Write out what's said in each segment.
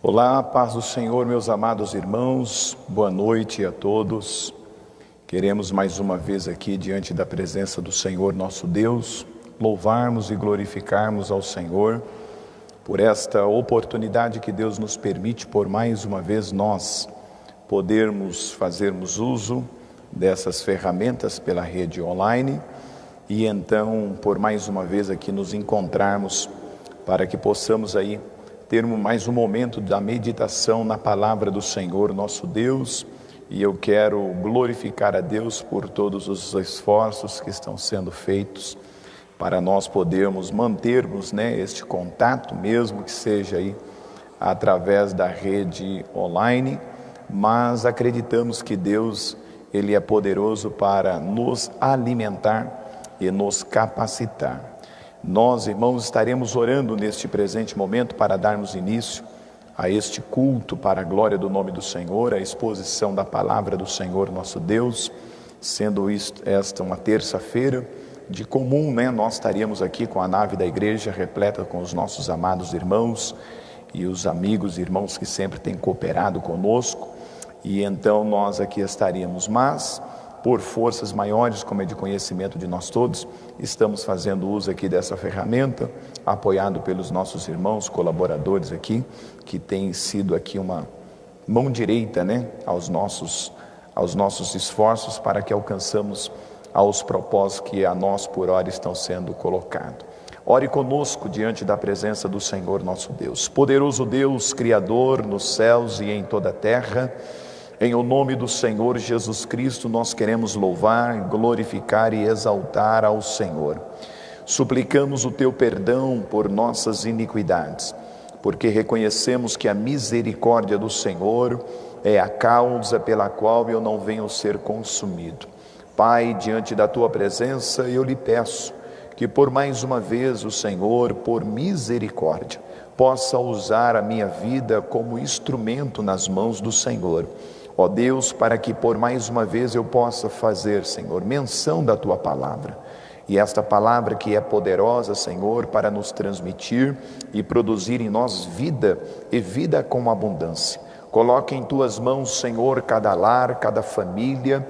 Olá, paz do Senhor, meus amados irmãos, boa noite a todos. Queremos mais uma vez aqui diante da presença do Senhor nosso Deus, louvarmos e glorificarmos ao Senhor por esta oportunidade que Deus nos permite por mais uma vez nós podermos fazermos uso dessas ferramentas pela rede online e então por mais uma vez aqui nos encontrarmos para que possamos aí termos mais um momento da meditação na palavra do Senhor nosso Deus, e eu quero glorificar a Deus por todos os esforços que estão sendo feitos para nós podermos mantermos este contato, mesmo que seja aí através da rede online, mas acreditamos que Deus Ele é poderoso para nos alimentar e nos capacitar. Nós, irmãos, estaremos orando neste presente momento para darmos início a este culto para a glória do nome do Senhor, a exposição da palavra do Senhor nosso Deus, sendo esta uma terça-feira de comum, nós estaríamos aqui com a nave da igreja repleta com os nossos amados irmãos e os amigos e irmãos que sempre têm cooperado conosco, e então nós aqui estaríamos, mas por forças maiores, como é de conhecimento de nós todos, estamos fazendo uso aqui dessa ferramenta, apoiado pelos nossos irmãos, colaboradores aqui, que têm sido aqui uma mão direita, aos nossos esforços para que alcançamos aos propósitos que a nós por hora estão sendo colocados. Ore conosco diante da presença do Senhor nosso Deus. Poderoso Deus, Criador nos céus e em toda a terra, em o nome do Senhor Jesus Cristo, nós queremos louvar, glorificar e exaltar ao Senhor. Suplicamos o Teu perdão por nossas iniquidades, porque reconhecemos que a misericórdia do Senhor é a causa pela qual eu não venho ser consumido. Pai, diante da Tua presença, eu lhe peço que por mais uma vez o Senhor, por misericórdia, possa usar a minha vida como instrumento nas mãos do Senhor. Ó Deus, para que por mais uma vez eu possa fazer, Senhor, menção da Tua palavra. E esta palavra que é poderosa, Senhor, para nos transmitir e produzir em nós vida e vida com abundância. Coloque em Tuas mãos, Senhor, cada lar, cada família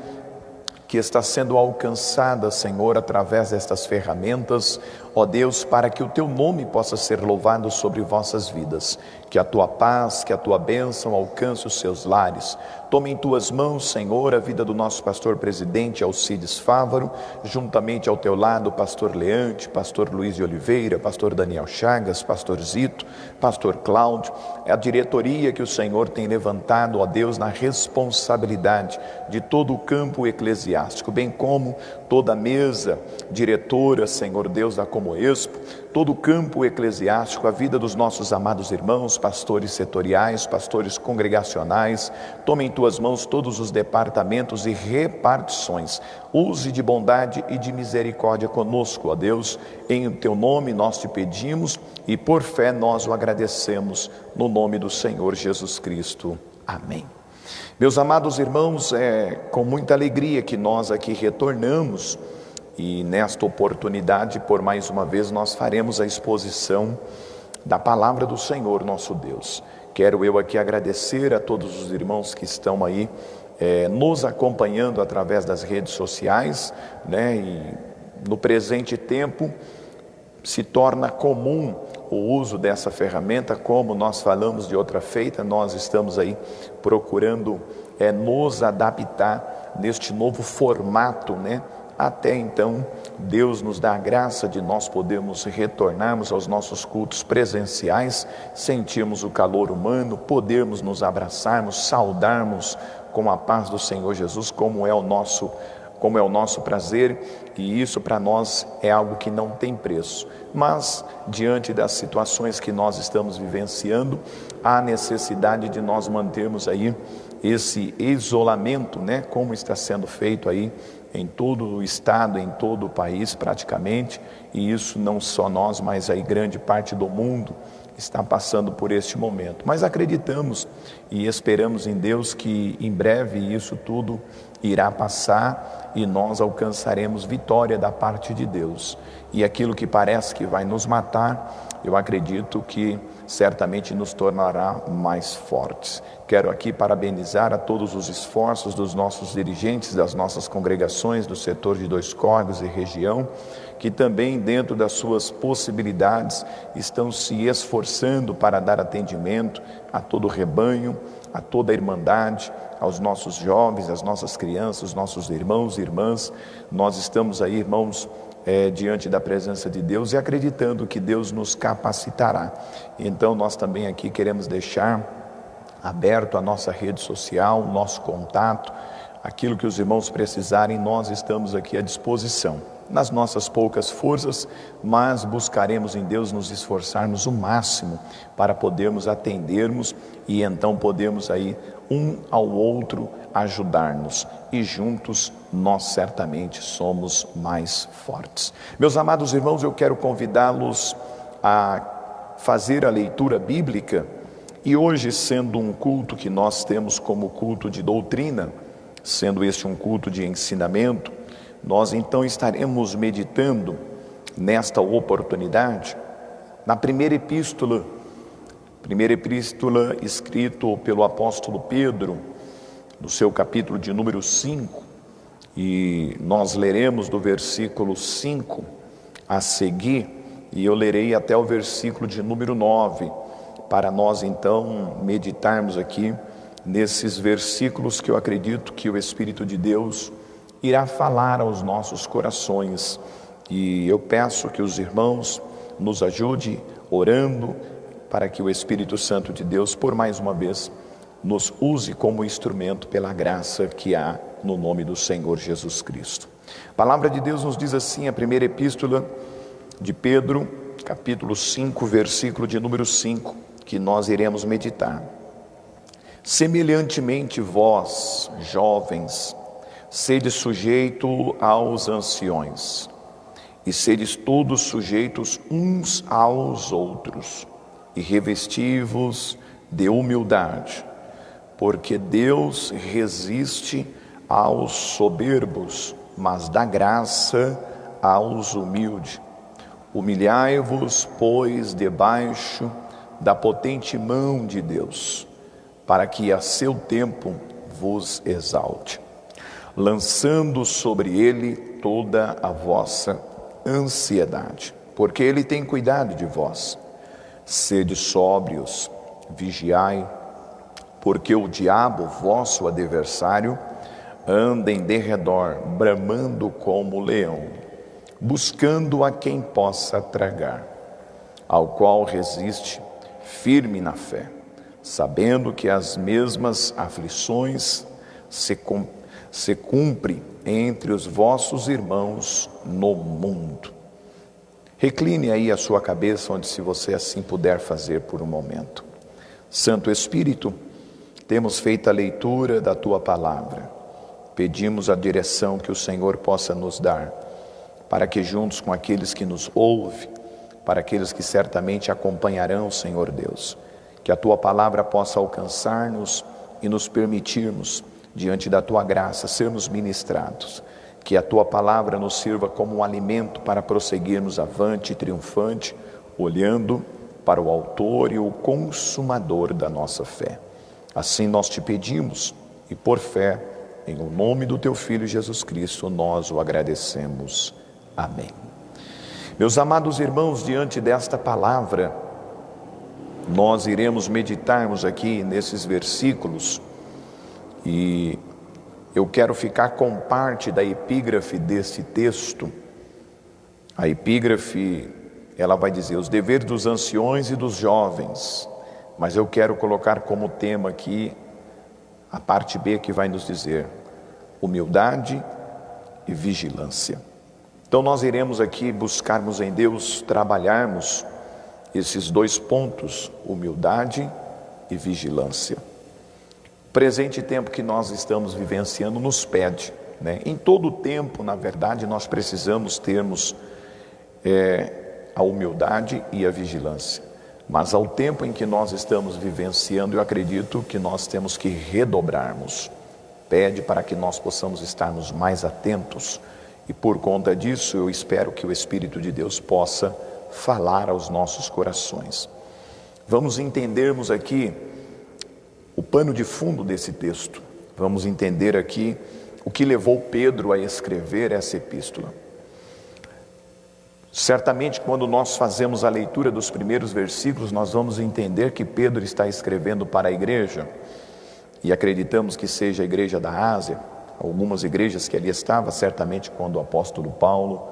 que está sendo alcançada, Senhor, através destas ferramentas, ó Deus, para que o Teu nome possa ser louvado sobre vossas vidas, que a Tua paz, que a Tua bênção alcance os seus lares. Tome em Tuas mãos, Senhor, a vida do nosso pastor presidente Alcides Fávaro, juntamente ao Teu lado, pastor Leante, pastor Luiz de Oliveira, pastor Daniel Chagas, pastor Zito, pastor Cláudio, a diretoria que o Senhor tem levantado, ó Deus, na responsabilidade de todo o campo eclesiástico, bem como toda a mesa diretora, Senhor Deus, da Comoexpo, todo o campo eclesiástico, a vida dos nossos amados irmãos, pastores setoriais, pastores congregacionais. Tome em Tuas mãos todos os departamentos e repartições. Use de bondade e de misericórdia conosco, ó Deus. Em Teu nome nós te pedimos e por fé nós o agradecemos, no nome do Senhor Jesus Cristo. Amém. Meus amados irmãos, é com muita alegria que nós aqui retornamos e nesta oportunidade, por mais uma vez, nós faremos a exposição da palavra do Senhor nosso Deus. Quero eu aqui agradecer a todos os irmãos que estão aí nos acompanhando através das redes sociais, e no presente tempo se torna comum o uso dessa ferramenta, como nós falamos de outra feita, nós estamos aí procurando nos adaptar neste novo formato, até então Deus nos dá a graça de nós podermos retornarmos aos nossos cultos presenciais, sentirmos o calor humano, podermos nos abraçarmos, saudarmos com a paz do Senhor Jesus, como é o nosso prazer, e isso para nós é algo que não tem preço. Mas diante das situações que nós estamos vivenciando, há necessidade de nós mantermos aí esse isolamento, como está sendo feito aí em todo o estado, em todo o país praticamente, e isso não só nós, mas aí grande parte do mundo está passando por este momento. Mas acreditamos e esperamos em Deus que em breve isso tudo irá passar e nós alcançaremos vitória da parte de Deus. E aquilo que parece que vai nos matar eu acredito que certamente nos tornará mais fortes. Quero aqui parabenizar a todos os esforços dos nossos dirigentes, das nossas congregações do setor de Dois Córregos e região, que também dentro das suas possibilidades estão se esforçando para dar atendimento a todo o rebanho, a toda a irmandade, aos nossos jovens, às nossas crianças, os nossos irmãos e irmãs. Nós estamos aí, irmãos, diante da presença de Deus e acreditando que Deus nos capacitará. Então nós também aqui queremos deixar aberto a nossa rede social, o nosso contato, aquilo que os irmãos precisarem, nós estamos aqui à disposição. Nas nossas poucas forças, mas buscaremos em Deus nos esforçarmos o máximo para podermos atendermos e então podemos aí um ao outro ajudar-nos e juntos nós certamente somos mais fortes. Meus amados irmãos, eu quero convidá-los a fazer a leitura bíblica e hoje, sendo um culto que nós temos como culto de doutrina, sendo este um culto de ensinamento, nós então estaremos meditando nesta oportunidade na primeira epístola escrito pelo apóstolo Pedro, no seu capítulo de número 5, e nós leremos do versículo 5 a seguir, e eu lerei até o versículo de número 9, para nós então meditarmos aqui nesses versículos que eu acredito que o Espírito de Deus irá falar aos nossos corações. E eu peço que os irmãos nos ajudem orando para que o Espírito Santo de Deus, por mais uma vez, nos use como instrumento pela graça que há no nome do Senhor Jesus Cristo. A palavra de Deus nos diz assim, a primeira epístola de Pedro, capítulo 5, versículo de número 5, que nós iremos meditar. Semelhantemente vós, jovens, sede sujeito aos anciões, e sedes todos sujeitos uns aos outros, e revesti-vos de humildade, porque Deus resiste aos soberbos, mas dá graça aos humildes. Humilhai-vos, pois, debaixo da potente mão de Deus, para que a seu tempo vos exalte, lançando sobre ele toda a vossa ansiedade, porque ele tem cuidado de vós. Sede sóbrios, vigiai, porque o diabo, vosso adversário, anda em derredor, bramando como leão, buscando a quem possa tragar, ao qual resiste firme na fé, sabendo que as mesmas aflições se cumpre entre os vossos irmãos no mundo. Recline aí a sua cabeça, onde se você assim puder fazer por um momento. Santo Espírito, temos feito a leitura da Tua Palavra. Pedimos a direção que o Senhor possa nos dar, para que juntos com aqueles que nos ouvem, para aqueles que certamente acompanharão, Senhor Deus, que a Tua Palavra possa alcançar-nos e nos permitirmos, diante da Tua graça, sermos ministrados. Que a Tua Palavra nos sirva como um alimento para prosseguirmos avante, triunfante, olhando para o Autor e o Consumador da nossa fé. Assim nós te pedimos e por fé, em o nome do Teu Filho Jesus Cristo, nós o agradecemos. Amém. Meus amados irmãos, diante desta palavra, nós iremos meditarmos aqui nesses versículos e eu quero ficar com parte da epígrafe desse texto. A epígrafe, ela vai dizer os deveres dos anciões e dos jovens, mas eu quero colocar como tema aqui a parte B, que vai nos dizer humildade e vigilância. Então nós iremos aqui buscarmos em Deus, trabalharmos esses dois pontos, humildade e vigilância. O presente tempo que nós estamos vivenciando nos pede, em todo o tempo, na verdade, nós precisamos termos a humildade e a vigilância. Mas ao tempo em que nós estamos vivenciando, eu acredito que nós temos que redobrarmos. Pede para que nós possamos estarmos mais atentos. E por conta disso, eu espero que o Espírito de Deus possa falar aos nossos corações. Vamos entendermos aqui o pano de fundo desse texto. Vamos entender aqui o que levou Pedro a escrever essa epístola. Certamente, quando nós fazemos a leitura dos primeiros versículos, nós vamos entender que Pedro está escrevendo para a igreja, e acreditamos que seja a igreja da Ásia, algumas igrejas que ali estavam, certamente quando o apóstolo Paulo,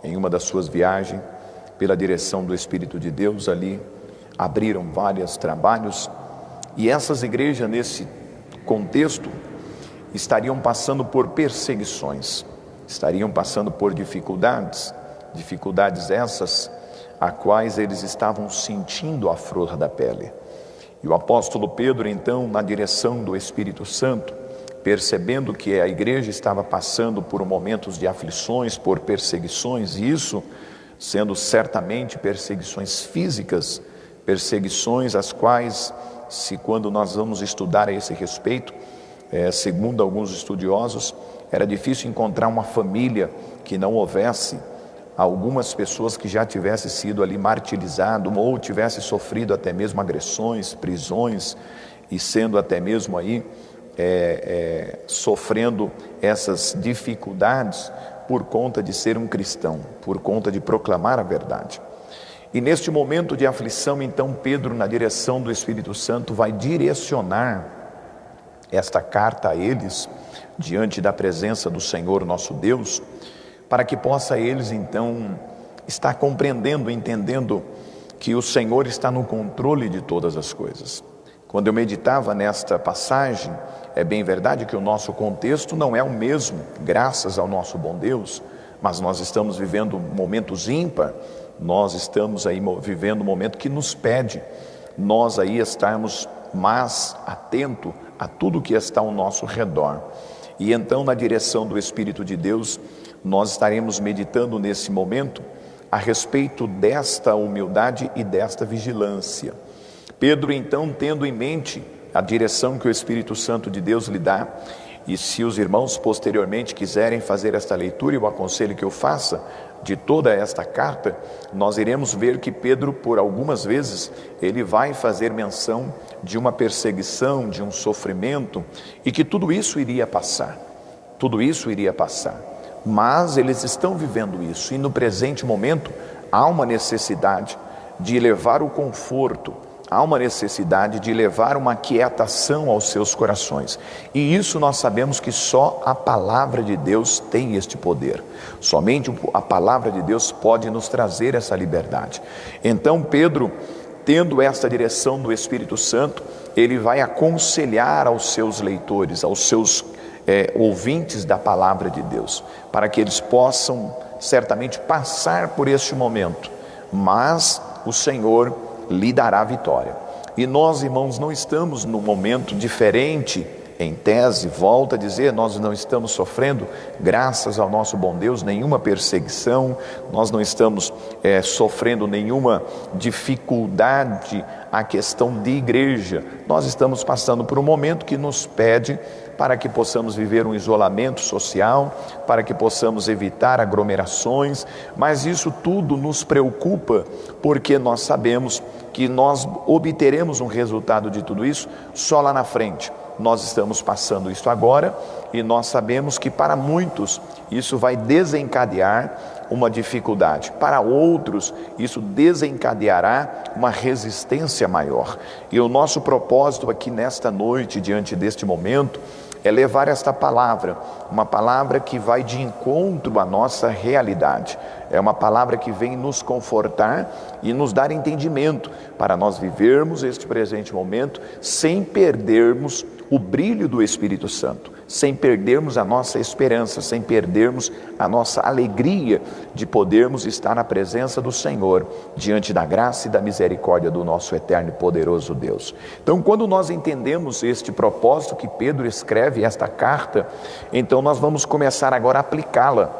em uma das suas viagens, pela direção do Espírito de Deus, ali abriram vários trabalhos, e essas igrejas, nesse contexto, estariam passando por perseguições, estariam passando por dificuldades essas a quais eles estavam sentindo à flor da pele. E o apóstolo Pedro, então, na direção do Espírito Santo, percebendo que a igreja estava passando por momentos de aflições, por perseguições, e isso sendo certamente perseguições físicas, perseguições as quais, quando nós vamos estudar a esse respeito, segundo alguns estudiosos, era difícil encontrar uma família que não houvesse algumas pessoas que já tivessem sido ali martirizadas ou tivessem sofrido até mesmo agressões, prisões, e sendo até mesmo aí sofrendo essas dificuldades por conta de ser um cristão, por conta de proclamar a verdade. E neste momento de aflição, então, Pedro, na direção do Espírito Santo, vai direcionar esta carta a eles, diante da presença do Senhor nosso Deus, para que possa eles, então, estar compreendendo, entendendo que o Senhor está no controle de todas as coisas. Quando eu meditava nesta passagem, é bem verdade que o nosso contexto não é o mesmo, graças ao nosso bom Deus, mas nós estamos vivendo momentos ímpar, nós estamos aí vivendo um momento que nos pede, nós aí estarmos mais atentos a tudo que está ao nosso redor. E então, na direção do Espírito de Deus, nós estaremos meditando nesse momento a respeito desta humildade e desta vigilância. Pedro, então, tendo em mente a direção que o Espírito Santo de Deus lhe dá, e se os irmãos posteriormente quiserem fazer esta leitura, eu aconselho que eu faça, de toda esta carta, nós iremos ver que Pedro, por algumas vezes, ele vai fazer menção de uma perseguição, de um sofrimento, e que tudo isso iria passar, mas eles estão vivendo isso, e no presente momento há uma necessidade de levar o conforto, há uma necessidade de levar uma quietação aos seus corações, e isso nós sabemos que só a palavra de Deus tem este poder, somente a palavra de Deus pode nos trazer essa liberdade. Então Pedro, tendo esta direção do Espírito Santo, ele vai aconselhar aos seus leitores, aos seus ouvintes da palavra de Deus, para que eles possam certamente passar por este momento, mas o Senhor lhe dará vitória. E nós, irmãos, não estamos num momento diferente, em tese, volto a dizer, nós não estamos sofrendo, graças ao nosso bom Deus, nenhuma perseguição, nós não estamos sofrendo nenhuma dificuldade a questão de igreja, nós estamos passando por um momento que nos pede para que possamos viver um isolamento social, para que possamos evitar aglomerações, mas isso tudo nos preocupa, porque nós sabemos que nós obteremos um resultado de tudo isso só lá na frente. Nós estamos passando isso agora e nós sabemos que para muitos isso vai desencadear uma dificuldade, para outros isso desencadeará uma resistência maior. E o nosso propósito aqui nesta noite, diante deste momento, é levar esta palavra, uma palavra que vai de encontro à nossa realidade, é uma palavra que vem nos confortar e nos dar entendimento para nós vivermos este presente momento sem perdermos o brilho do Espírito Santo, sem perdermos a nossa esperança, sem perdermos a nossa alegria de podermos estar na presença do Senhor, diante da graça e da misericórdia do nosso eterno e poderoso Deus. Então, quando nós entendemos este propósito que Pedro escreve esta carta, então nós vamos começar agora a aplicá-la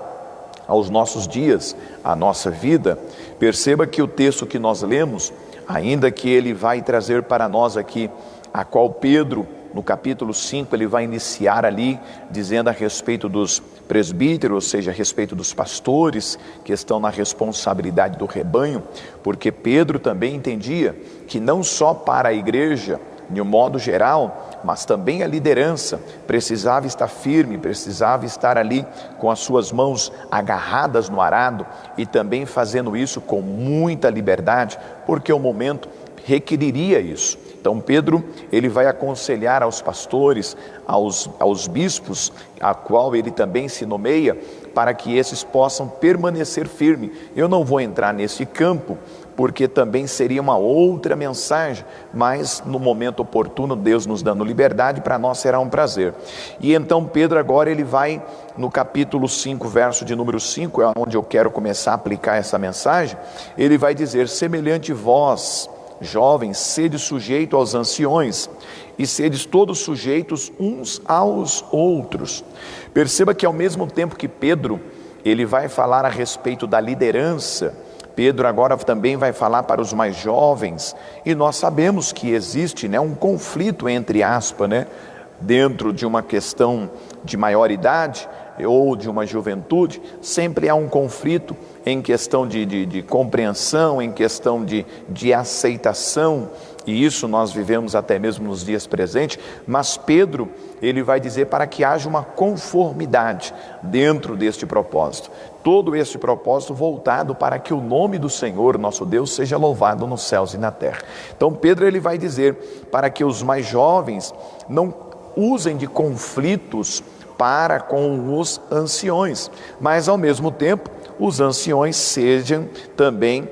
aos nossos dias, à nossa vida. Perceba que o texto que nós lemos, ainda que ele vai trazer para nós aqui, a qual Pedro no capítulo 5, ele vai iniciar ali dizendo a respeito dos presbíteros, ou seja, a respeito dos pastores que estão na responsabilidade do rebanho, porque Pedro também entendia que não só para a igreja, de um modo geral, mas também a liderança precisava estar firme, precisava estar ali com as suas mãos agarradas no arado e também fazendo isso com muita liberdade, porque o momento requeriria isso. Então Pedro, ele vai aconselhar aos pastores, aos bispos, a qual ele também se nomeia, para que esses possam permanecer firmes. Eu não vou entrar nesse campo, porque também seria uma outra mensagem, mas no momento oportuno, Deus nos dando liberdade, para nós será um prazer. E então Pedro agora ele vai no capítulo 5, verso de número 5, é onde eu quero começar a aplicar essa mensagem. Ele vai dizer: semelhante vós, jovens, sede sujeito aos anciões, e sedes todos sujeitos uns aos outros. Perceba que ao mesmo tempo que Pedro, ele vai falar a respeito da liderança, Pedro agora também vai falar para os mais jovens, e nós sabemos que existe, um conflito entre aspas, dentro de uma questão de maioridade ou de uma juventude, sempre há um conflito em questão de compreensão, em questão de aceitação, e isso nós vivemos até mesmo nos dias presentes, mas Pedro, ele vai dizer para que haja uma conformidade dentro deste propósito. Todo este propósito voltado para que o nome do Senhor, nosso Deus, seja louvado nos céus e na terra. Então Pedro, ele vai dizer para que os mais jovens não usem de conflitos para com os anciões, mas ao mesmo tempo os anciões sejam também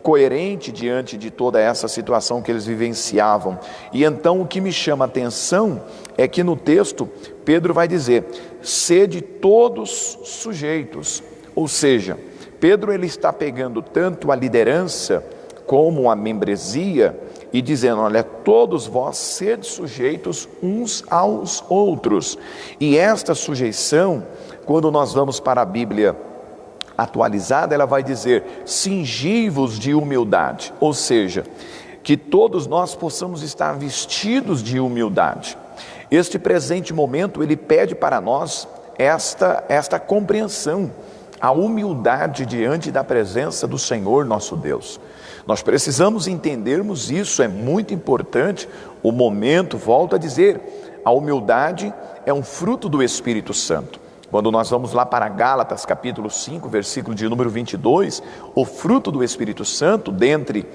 coerentes diante de toda essa situação que eles vivenciavam. E então o que me chama a atenção é que no texto Pedro vai dizer: sede todos sujeitos. Ou seja, Pedro, ele está pegando tanto a liderança como a membresia e dizendo: olha, todos vós sede sujeitos uns aos outros. E esta sujeição, quando nós vamos para a Bíblia atualizada, ela vai dizer: cingi-vos de humildade. Ou seja, que todos nós possamos estar vestidos de humildade. Este presente momento, ele pede para nós esta compreensão, a humildade diante da presença do Senhor nosso Deus. Nós precisamos entendermos isso, é muito importante. O momento, volto a dizer, a humildade é um fruto do Espírito Santo. Quando nós vamos lá para Gálatas capítulo 5, versículo de número 22, o fruto do Espírito Santo, dentre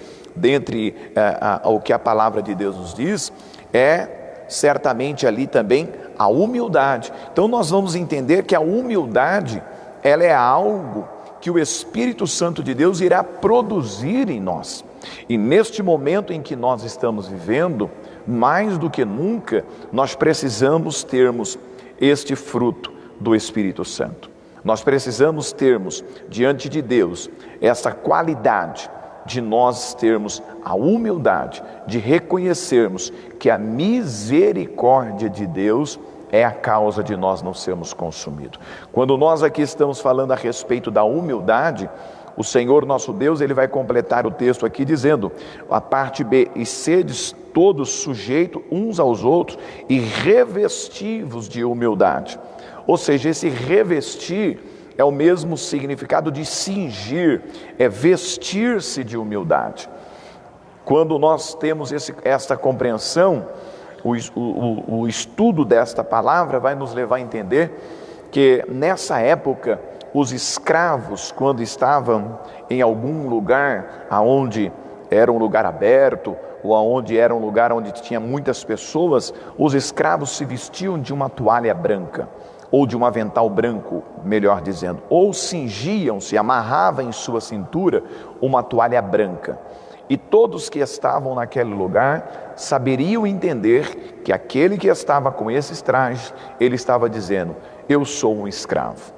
o que a palavra de Deus nos diz, é certamente ali também a humildade. Então nós vamos entender que a humildade, ela é algo que o Espírito Santo de Deus irá produzir em nós. E neste momento em que nós estamos vivendo, mais do que nunca, nós precisamos termos este fruto do Espírito Santo. Nós precisamos termos diante de Deus essa qualidade de nós termos a humildade, de reconhecermos que a misericórdia de Deus é a causa de nós não sermos consumidos. Quando nós aqui estamos falando a respeito da humildade, o Senhor nosso Deus, ele vai completar o texto aqui dizendo, a parte B: e sedes todos sujeitos uns aos outros e revestivos de humildade. Ou seja, esse revestir é o mesmo significado de cingir, é vestir-se de humildade. Quando nós temos esta compreensão, o estudo desta palavra vai nos levar a entender que nessa época os escravos, quando estavam em algum lugar aonde era um lugar aberto ou aonde era um lugar onde tinha muitas pessoas, os escravos se vestiam de uma toalha branca ou de um avental branco, melhor dizendo, ou cingiam-se, amarravam em sua cintura uma toalha branca. E todos que estavam naquele lugar saberiam entender que aquele que estava com esses trajes, ele estava dizendo: eu sou um escravo.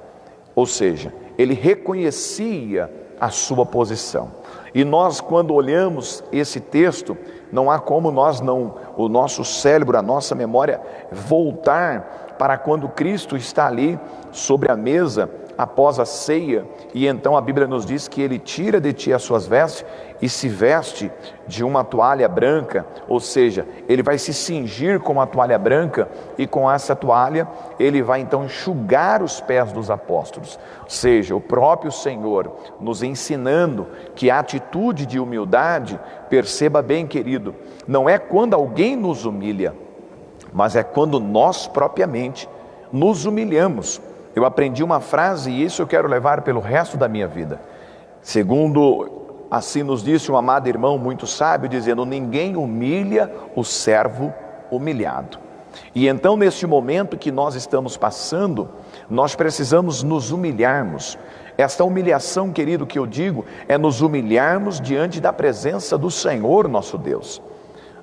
Ou seja, ele reconhecia a sua posição. E nós, quando olhamos esse texto, não há como o nosso cérebro, a nossa memória voltar para quando Cristo está ali sobre a mesa, após a ceia, e então a Bíblia nos diz que ele tira de ti as suas vestes e se veste de uma toalha branca, ou seja, ele vai se cingir com uma toalha branca, e com essa toalha ele vai então enxugar os pés dos apóstolos. Ou seja, o próprio Senhor nos ensinando que a atitude de humildade, perceba bem, querido, não é quando alguém nos humilha, mas é quando nós propriamente nos humilhamos. Eu aprendi uma frase e isso eu quero levar pelo resto da minha vida. Segundo assim nos disse um amado irmão muito sábio, dizendo: ninguém humilha o servo humilhado. E então, neste momento que nós estamos passando, nós precisamos nos humilharmos. Esta humilhação, querido, que eu digo, é nos humilharmos diante da presença do Senhor nosso Deus.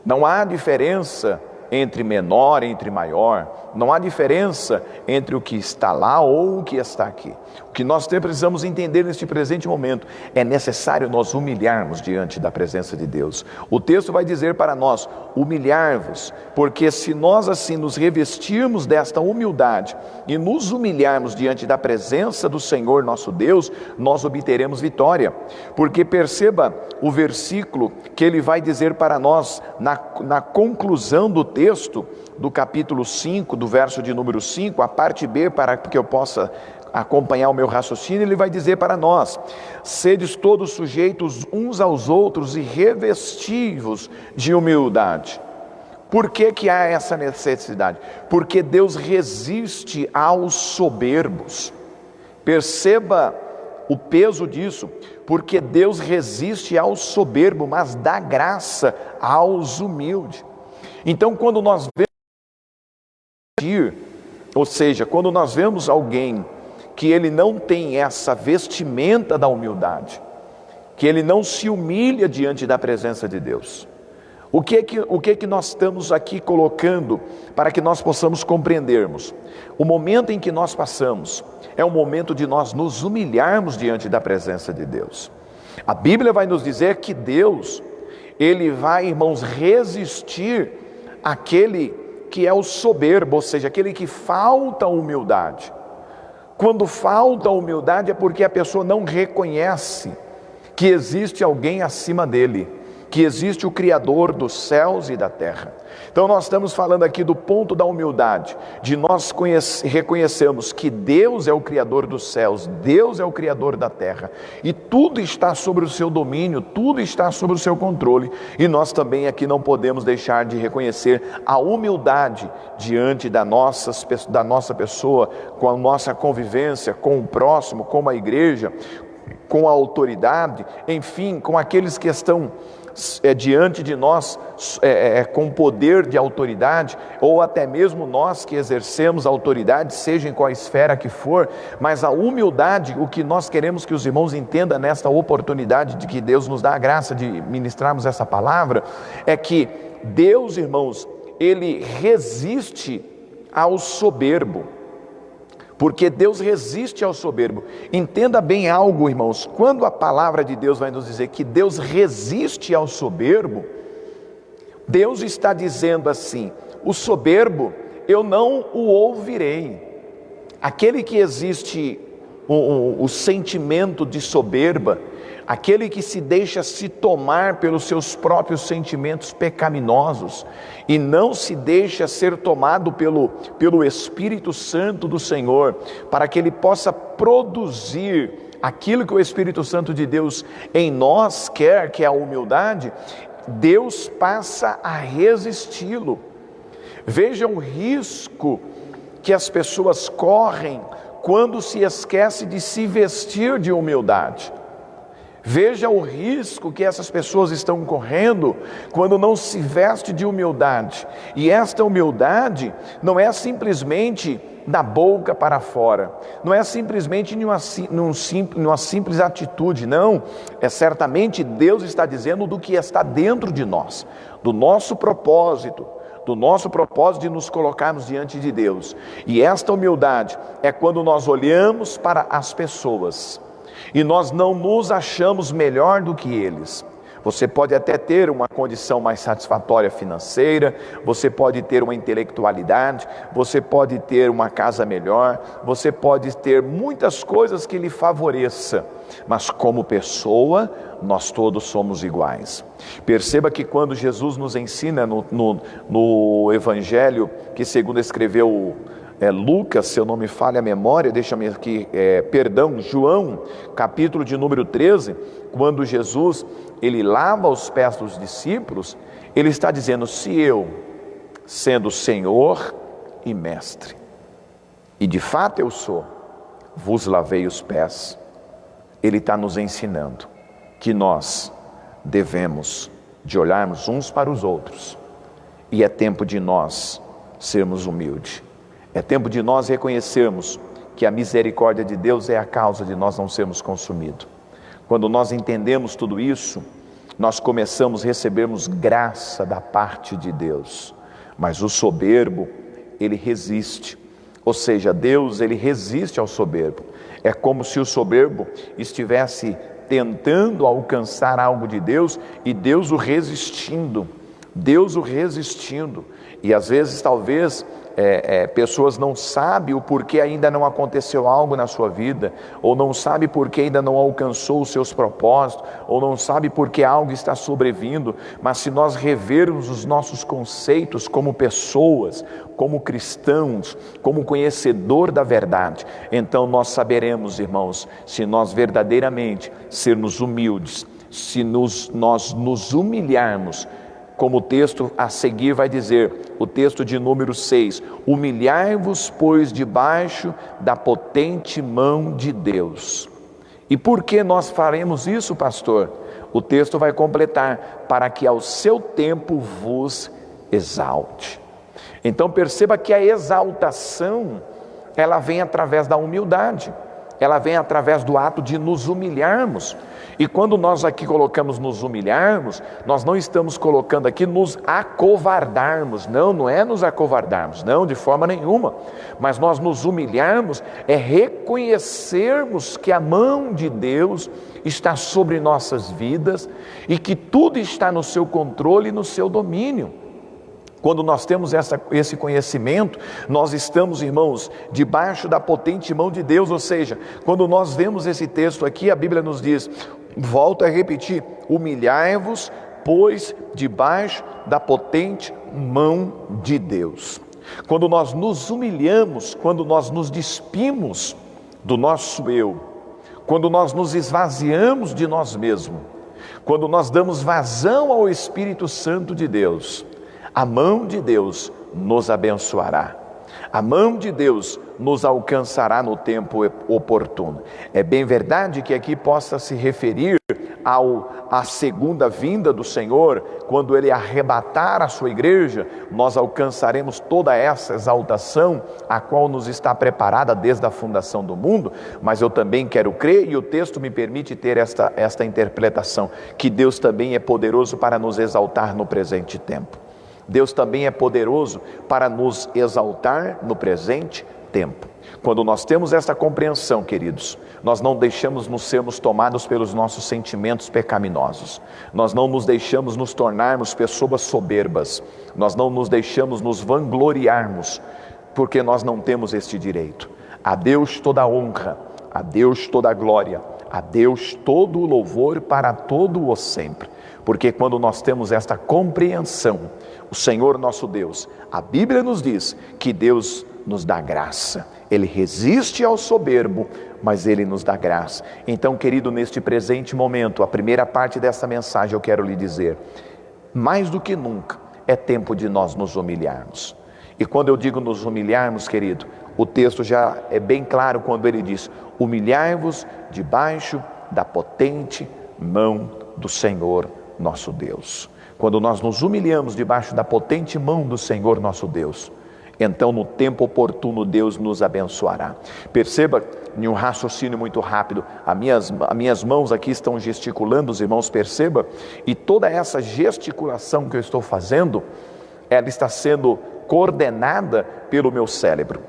Não há diferença entre menor, entre maior, não há diferença entre o que está lá ou o que está aqui. O que nós precisamos entender neste presente momento, é necessário nós humilharmos diante da presença de Deus. O texto vai dizer para nós: humilhar-vos, porque se nós assim nos revestirmos desta humildade e nos humilharmos diante da presença do Senhor nosso Deus, nós obteremos vitória. Porque perceba o versículo que ele vai dizer para nós na conclusão do texto, do capítulo 5, do verso de número 5, a parte B, para que eu possa acompanhar o meu raciocínio. Ele vai dizer para nós: sedes todos sujeitos uns aos outros e revesti-vos de humildade. Por que há essa necessidade? Porque Deus resiste aos soberbos. Perceba o peso disso, porque Deus resiste ao soberbo, mas dá graça aos humildes. Então, quando nós vemos, ou seja, quando nós vemos alguém que ele não tem essa vestimenta da humildade, que ele não se humilha diante da presença de Deus, o que nós estamos aqui colocando para que nós possamos compreendermos? O momento em que nós passamos é o momento de nós nos humilharmos diante da presença de Deus. A Bíblia vai nos dizer que Deus, ele vai, irmãos, resistir àquele que é o soberbo, ou seja, aquele que falta humildade. Quando falta humildade é porque a pessoa não reconhece que existe alguém acima dele, que existe o Criador dos céus e da terra. Então nós estamos falando aqui do ponto da humildade, de nós reconhecermos que Deus é o Criador dos céus, Deus é o Criador da terra, e tudo está sobre o seu domínio, tudo está sobre o seu controle, e nós também aqui não podemos deixar de reconhecer a humildade diante da nossa pessoa, com a nossa convivência, com o próximo, com a igreja, com a autoridade, enfim, com aqueles que estão diante de nós com poder de autoridade, ou até mesmo nós que exercemos autoridade, seja em qual esfera que for. Mas a humildade, o que nós queremos que os irmãos entendam nesta oportunidade de que Deus nos dá a graça de ministrarmos essa palavra, é que Deus, irmãos, ele resiste ao soberbo. Porque Deus resiste ao soberbo. Entenda bem algo, irmãos, quando a palavra de Deus vai nos dizer que Deus resiste ao soberbo, Deus está dizendo assim: o soberbo eu não o ouvirei. Aquele que existe o sentimento de soberba, aquele que se deixa se tomar pelos seus próprios sentimentos pecaminosos e não se deixa ser tomado pelo Espírito Santo do Senhor, para que ele possa produzir aquilo que o Espírito Santo de Deus em nós quer, que é a humildade, Deus passa a resisti-lo. Veja o risco que as pessoas correm quando se esquece de se vestir de humildade. Veja o risco que essas pessoas estão correndo quando não se veste de humildade. E esta humildade não é simplesmente da boca para fora, não é simplesmente numa simples atitude, não. É certamente Deus está dizendo do que está dentro de nós, do nosso propósito de nos colocarmos diante de Deus. E esta humildade é quando nós olhamos para as pessoas e nós não nos achamos melhor do que eles, Você pode até ter uma condição mais satisfatória financeira, você pode ter uma intelectualidade, você pode ter uma casa melhor, você pode ter muitas coisas que lhe favoreça, mas como pessoa, nós todos somos iguais. Perceba que quando Jesus nos ensina no Evangelho, que segundo escreveu Lucas, se eu não me falha a memória, deixa-me aqui, João, capítulo de número 13, quando Jesus, ele lava os pés dos discípulos, ele está dizendo, se eu, sendo Senhor e Mestre, e de fato eu sou, vos lavei os pés, ele está nos ensinando que nós devemos de olharmos uns para os outros, e é tempo de nós sermos humildes. É tempo de nós reconhecermos que a misericórdia de Deus é a causa de nós não sermos consumidos. Quando nós entendemos tudo isso, nós começamos a recebermos graça da parte de Deus. Mas o soberbo, ele resiste. Ou seja, Deus, ele resiste ao soberbo. É como se o soberbo estivesse tentando alcançar algo de Deus e Deus o resistindo. Deus o resistindo. E às vezes, talvez, pessoas não sabem o porquê ainda não aconteceu algo na sua vida, ou não sabem porquê ainda não alcançou os seus propósitos, ou não sabem porquê algo está sobrevindo, mas se nós revermos os nossos conceitos como pessoas, como cristãos, como conhecedor da verdade, então nós saberemos, irmãos, se nós verdadeiramente sermos humildes, se nós nos humilharmos, como o texto a seguir vai dizer, o texto de número 6, humilhai-vos, pois, debaixo da potente mão de Deus. E por que nós faremos isso, pastor? O texto vai completar, para que ao seu tempo vos exalte. Então perceba que a exaltação, ela vem através da humildade, ela vem através do ato de nos humilharmos. E quando nós aqui colocamos nos humilharmos, nós não estamos colocando aqui nos acovardarmos, não é nos acovardarmos, não, de forma nenhuma, mas nós nos humilharmos é reconhecermos que a mão de Deus está sobre nossas vidas e que tudo está no seu controle e no seu domínio. Quando nós temos esse conhecimento, nós estamos, irmãos, debaixo da potente mão de Deus, ou seja, quando nós vemos esse texto aqui, a Bíblia nos diz, volto a repetir, humilhai-vos, pois, debaixo da potente mão de Deus. Quando nós nos humilhamos, quando nós nos despimos do nosso eu, quando nós nos esvaziamos de nós mesmos, quando nós damos vazão ao Espírito Santo de Deus, a mão de Deus nos abençoará. A mão de Deus nos alcançará no tempo oportuno. É bem verdade que aqui possa se referir à segunda vinda do Senhor, quando Ele arrebatar a sua igreja, nós alcançaremos toda essa exaltação, a qual nos está preparada desde a fundação do mundo, mas eu também quero crer, e o texto me permite ter esta interpretação, que Deus também é poderoso para nos exaltar no presente tempo. Deus também é poderoso para nos exaltar no presente tempo. Quando nós temos esta compreensão, queridos, nós não deixamos nos sermos tomados pelos nossos sentimentos pecaminosos, nós não nos deixamos nos tornarmos pessoas soberbas, nós não nos deixamos nos vangloriarmos, porque nós não temos este direito. A Deus toda a honra, a Deus toda a glória, a Deus todo o louvor para todo o sempre. Porque quando nós temos esta compreensão, o Senhor nosso Deus, a Bíblia nos diz que Deus nos dá graça. Ele resiste ao soberbo, mas Ele nos dá graça. Então, querido, neste presente momento, a primeira parte dessa mensagem eu quero lhe dizer, mais do que nunca, é tempo de nós nos humilharmos. E quando eu digo nos humilharmos, querido, o texto já é bem claro quando ele diz, humilhai-vos debaixo da potente mão do Senhor nosso Deus. Quando nós nos humilhamos debaixo da potente mão do Senhor nosso Deus, então no tempo oportuno Deus nos abençoará. Perceba, em um raciocínio muito rápido, as minhas mãos aqui estão gesticulando, os irmãos perceba, e toda essa gesticulação que eu estou fazendo, ela está sendo coordenada pelo meu cérebro.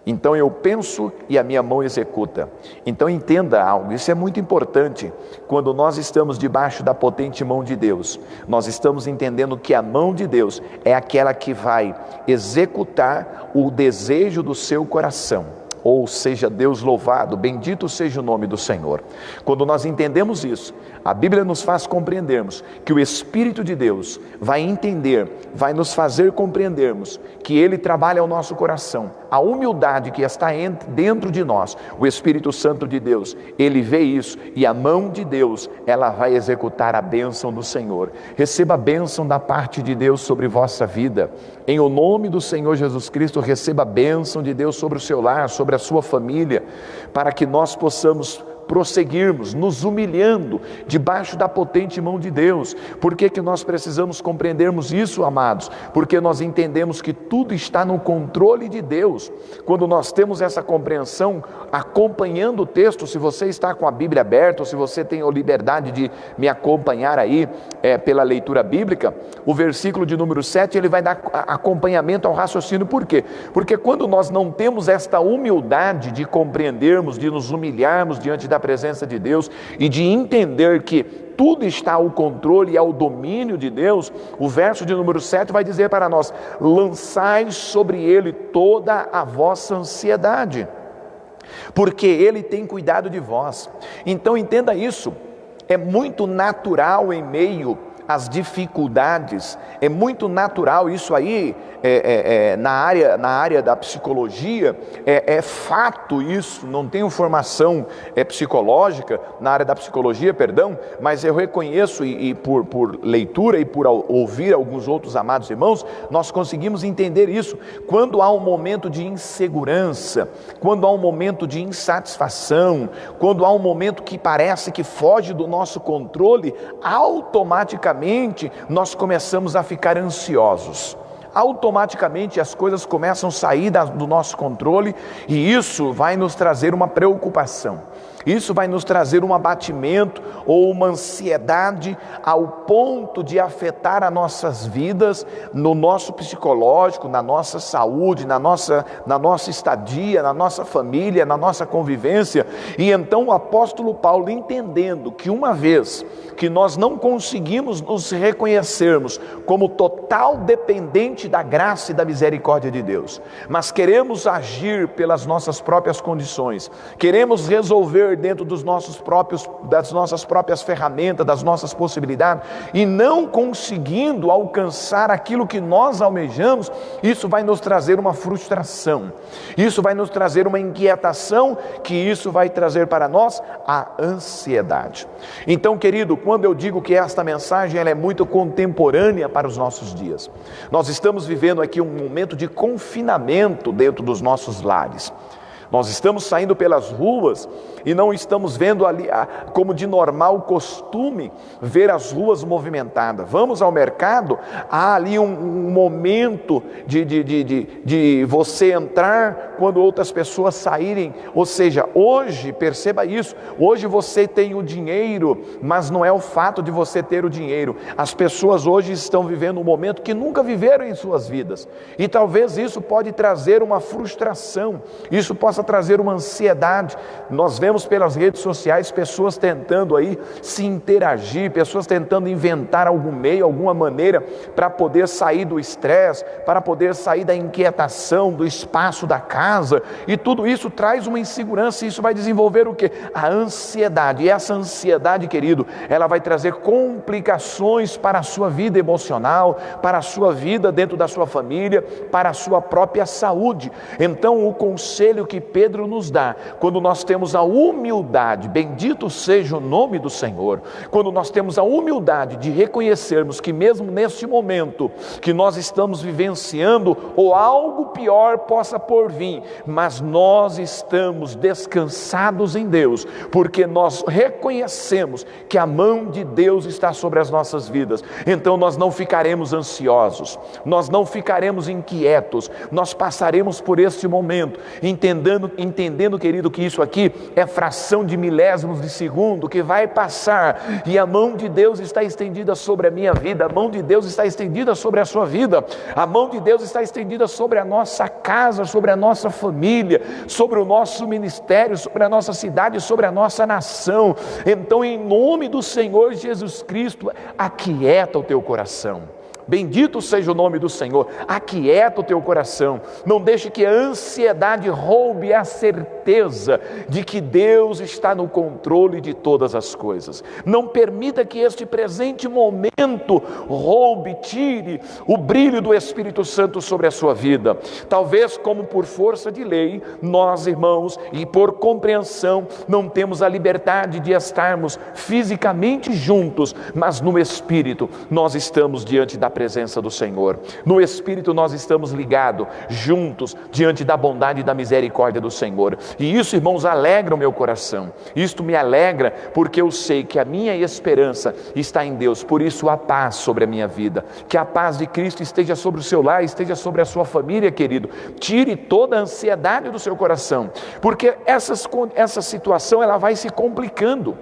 Então eu penso e a minha mão executa. Então entenda algo, isso é muito importante. Quando nós estamos debaixo da potente mão de Deus, nós estamos entendendo que a mão de Deus é aquela que vai executar o desejo do seu coração. Ou seja Deus louvado, bendito seja o nome do Senhor. Quando nós entendemos isso, a Bíblia nos faz compreendermos que o Espírito de Deus vai entender, vai nos fazer compreendermos que Ele trabalha ao nosso coração. A humildade que está dentro de nós, o Espírito Santo de Deus, Ele vê isso e a mão de Deus, ela vai executar a bênção do Senhor. Receba a bênção da parte de Deus sobre vossa vida. Em o nome do Senhor Jesus Cristo, receba a bênção de Deus sobre o seu lar, sobre a sua família, para que nós possamos prosseguirmos, nos humilhando debaixo da potente mão de Deus. Por que nós precisamos compreendermos isso, amados? Porque nós entendemos que tudo está no controle de Deus. Quando nós temos essa compreensão, acompanhando o texto, se você está com a Bíblia aberta, ou se você tem a liberdade de me acompanhar aí pela leitura bíblica, o versículo de número 7, ele vai dar acompanhamento ao raciocínio. Por quê? Porque quando nós não temos esta humildade de compreendermos, de nos humilharmos diante da presença de Deus e de entender que tudo está ao controle e ao domínio de Deus, o verso de número 7 vai dizer para nós: lançai sobre Ele toda a vossa ansiedade, porque Ele tem cuidado de vós. Então entenda isso, é muito natural em meio às dificuldades, é muito natural isso aí, na área da psicologia, é fato isso, não tenho formação psicológica, na área da psicologia, perdão, mas eu reconheço e por leitura e por ouvir alguns outros amados irmãos, nós conseguimos entender isso. Quando há um momento de insegurança, quando há um momento de insatisfação, quando há um momento que parece que foge do nosso controle, automaticamente nós começamos a ficar ansiosos. Automaticamente as coisas começam a sair do nosso controle e isso vai nos trazer uma preocupação. Isso vai nos trazer um abatimento ou uma ansiedade ao ponto de afetar as nossas vidas, no nosso psicológico, na nossa saúde, na nossa estadia, na nossa família, na nossa convivência. E então o apóstolo Paulo, entendendo que uma vez que nós não conseguimos nos reconhecermos como total dependente da graça e da misericórdia de Deus, mas queremos agir pelas nossas próprias condições, queremos resolver dentro das nossas próprias ferramentas, das nossas possibilidades, e não conseguindo alcançar aquilo que nós almejamos, isso vai nos trazer uma frustração, isso vai nos trazer uma inquietação, que isso vai trazer para nós a ansiedade. Então, querido, quando eu digo que esta mensagem ela é muito contemporânea para os nossos dias, nós estamos vivendo aqui um momento de confinamento dentro dos nossos lares. Nós estamos saindo pelas ruas e não estamos vendo ali, como de normal costume, ver as ruas movimentadas. Vamos ao mercado, há ali um momento de você entrar quando outras pessoas saírem. Ou seja, hoje, perceba isso, hoje você tem o dinheiro, mas não é o fato de você ter o dinheiro. As pessoas hoje estão vivendo um momento que nunca viveram em suas vidas. E talvez isso pode trazer uma frustração, isso possa trazer uma ansiedade. Nós vemos pelas redes sociais pessoas tentando aí se interagir, pessoas tentando inventar algum meio, alguma maneira para poder sair do estresse, para poder sair da inquietação, do espaço da casa, e tudo isso traz uma insegurança, e isso vai desenvolver o quê? A ansiedade. E essa ansiedade, querido, ela vai trazer complicações para a sua vida emocional, para a sua vida dentro da sua família, para a sua própria saúde. Então o conselho que Pedro nos dá, quando nós temos a humildade, bendito seja o nome do Senhor, quando nós temos a humildade de reconhecermos que mesmo neste momento que nós estamos vivenciando, ou algo pior possa por vir, mas nós estamos descansados em Deus, porque nós reconhecemos que a mão de Deus está sobre as nossas vidas. Então nós não ficaremos ansiosos, nós não ficaremos inquietos, nós passaremos por este momento entendendo entendendo, querido, que isso aqui é fração de milésimos de segundo, que vai passar, e a mão de Deus está estendida sobre a minha vida, a mão de Deus está estendida sobre a sua vida, a mão de Deus está estendida sobre a nossa casa, sobre a nossa família, sobre o nosso ministério, sobre a nossa cidade, sobre a nossa nação. Então, em nome do Senhor Jesus Cristo, aquieta o teu coração. Bendito seja o nome do Senhor. Aquieta o teu coração. Não deixe que a ansiedade roube a certeza de que Deus está no controle de todas as coisas. Não permita que este presente momento roube, tire o brilho do Espírito Santo sobre a sua vida. Talvez, como por força de lei, nós, irmãos, e por compreensão, não temos a liberdade de estarmos fisicamente juntos, mas no Espírito nós estamos diante da presença do Senhor. No Espírito nós estamos ligados, juntos, diante da bondade e da misericórdia do Senhor. E isso, irmãos, alegra o meu coração. Isto me alegra, porque eu sei que a minha esperança está em Deus. Por isso, a paz sobre a minha vida. Que a paz de Cristo esteja sobre o seu lar, esteja sobre a sua família, querido. Tire toda a ansiedade do seu coração, porque essa situação ela vai se complicando.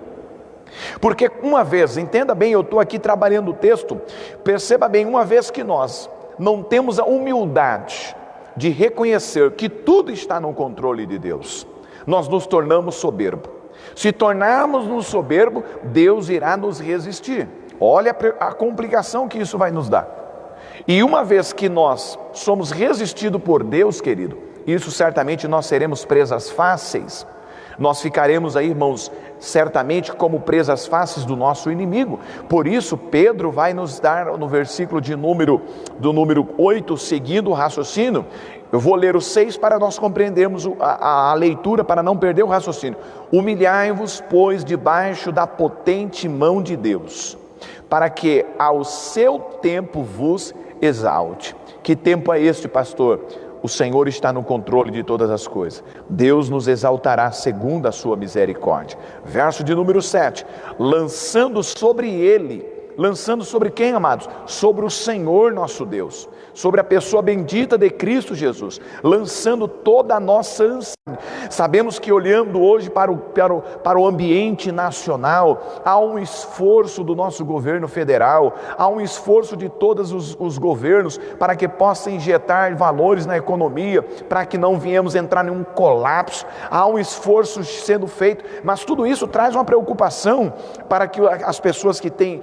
Porque uma vez, entenda bem, eu estou aqui trabalhando o texto, perceba bem, uma vez que nós não temos a humildade de reconhecer que tudo está no controle de Deus, nós nos tornamos soberbo. Se tornarmos-nos soberbo, Deus irá nos resistir. Olha a complicação que isso vai nos dar. E uma vez que nós somos resistidos por Deus, querido, isso certamente nós seremos presas fáceis. Nós ficaremos aí, irmãos, certamente como presas fáceis do nosso inimigo. Por isso, Pedro vai nos dar no versículo do número 8, seguindo o raciocínio. Eu vou ler o 6 para nós compreendermos a leitura, para não perder o raciocínio. Humilhai-vos, pois, debaixo da potente mão de Deus, para que ao seu tempo vos exalte. Que tempo é este, pastor? O Senhor está no controle de todas as coisas. Deus nos exaltará segundo a sua misericórdia. Verso de número 7. Lançando sobre ele, lançando sobre quem, amados? Sobre o Senhor nosso Deus, sobre a pessoa bendita de Cristo Jesus, lançando toda a nossa ansiedade. Sabemos que olhando hoje para o ambiente nacional, há um esforço do nosso governo federal, há um esforço de todos os governos para que possa injetar valores na economia, para que não venhamos entrar em um colapso. Há um esforço sendo feito, mas tudo isso traz uma preocupação para que as pessoas que têm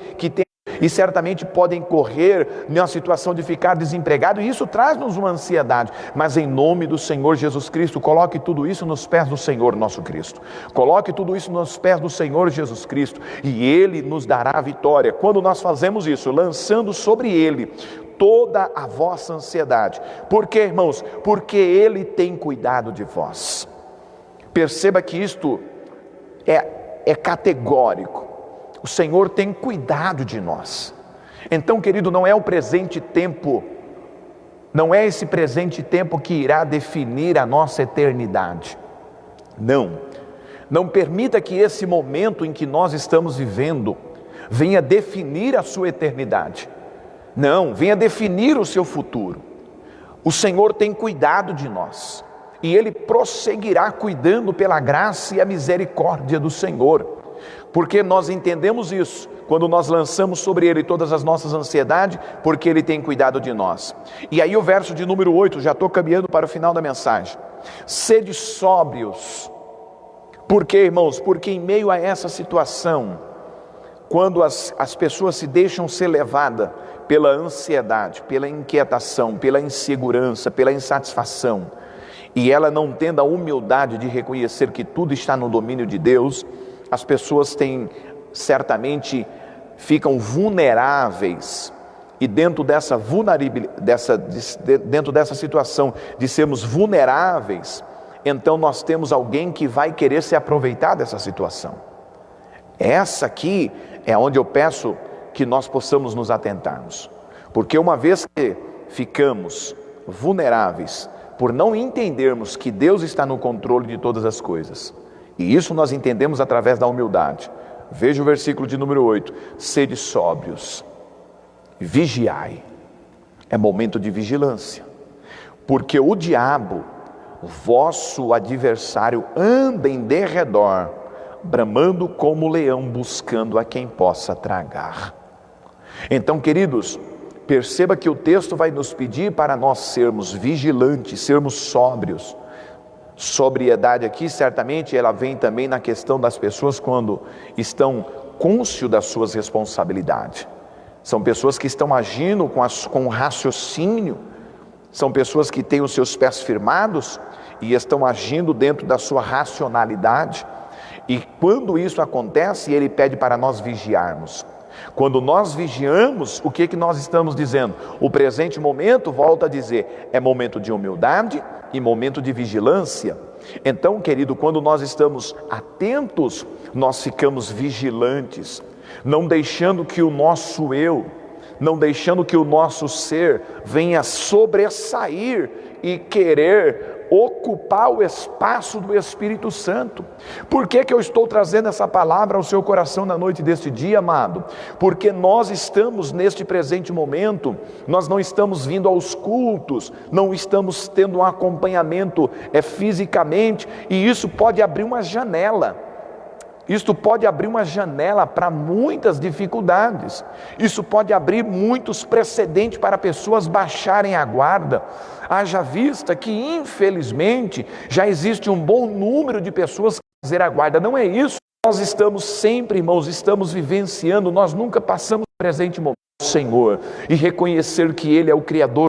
e certamente podem correr numa situação de ficar desempregado, e isso traz-nos uma ansiedade. Mas em nome do Senhor Jesus Cristo, coloque tudo isso nos pés do Senhor nosso Cristo. Coloque tudo isso nos pés do Senhor Jesus Cristo, e Ele nos dará a vitória. Quando nós fazemos isso, lançando sobre Ele toda a vossa ansiedade. Por quê, irmãos? Porque Ele tem cuidado de vós. Perceba que isto é categórico. O Senhor tem cuidado de nós. Então, querido, não é o presente tempo, não é esse presente tempo que irá definir a nossa eternidade. Não permita que esse momento em que nós estamos vivendo venha definir a sua eternidade. Não, venha definir o seu futuro. O Senhor tem cuidado de nós, e Ele prosseguirá cuidando pela graça e a misericórdia do Senhor. Porque nós entendemos isso, quando nós lançamos sobre Ele todas as nossas ansiedades, porque Ele tem cuidado de nós. E aí o verso de número 8, já estou caminhando para o final da mensagem. Sede sóbrios. Por quê, irmãos? Porque em meio a essa situação, quando as pessoas se deixam ser levadas pela ansiedade, pela inquietação, pela insegurança, pela insatisfação, e ela não tendo a humildade de reconhecer que tudo está no domínio de Deus, as pessoas certamente ficam vulneráveis, e dentro dessa situação de sermos vulneráveis, então nós temos alguém que vai querer se aproveitar dessa situação. Essa aqui é onde eu peço que nós possamos nos atentarmos, porque uma vez que ficamos vulneráveis por não entendermos que Deus está no controle de todas as coisas, e isso nós entendemos através da humildade. Veja o versículo de número 8. Sede sóbrios, vigiai. É momento de vigilância, porque o diabo o vosso adversário anda em derredor, bramando como leão, buscando a quem possa tragar. Então, queridos, perceba que o texto vai nos pedir para nós sermos vigilantes, sermos sóbrios. Sobriedade aqui, certamente, ela vem também na questão das pessoas quando estão cônscios das suas responsabilidades. São pessoas que estão agindo com raciocínio, são pessoas que têm os seus pés firmados e estão agindo dentro da sua racionalidade. E quando isso acontece, ele pede para nós vigiarmos. Quando nós vigiamos, o que nós estamos dizendo? O presente momento, volta a dizer, é momento de humildade e momento de vigilância. Então, querido, quando nós estamos atentos, nós ficamos vigilantes, não deixando que o nosso eu, não deixando que o nosso ser venha sobressair e querer ocupar o espaço do Espírito Santo. Por que eu estou trazendo essa palavra ao seu coração na noite deste dia, amado? Porque nós estamos neste presente momento, nós não estamos vindo aos cultos, não estamos tendo um acompanhamento fisicamente, e isso pode abrir uma janela. Isto pode abrir uma janela para muitas dificuldades. Isso pode abrir muitos precedentes para pessoas baixarem a guarda. Haja vista que, infelizmente, já existe um bom número de pessoas que fazer a guarda. Não é isso. Nós estamos sempre, irmãos, estamos vivenciando, nós nunca passamos o presente momento do Senhor e reconhecer que Ele é o Criador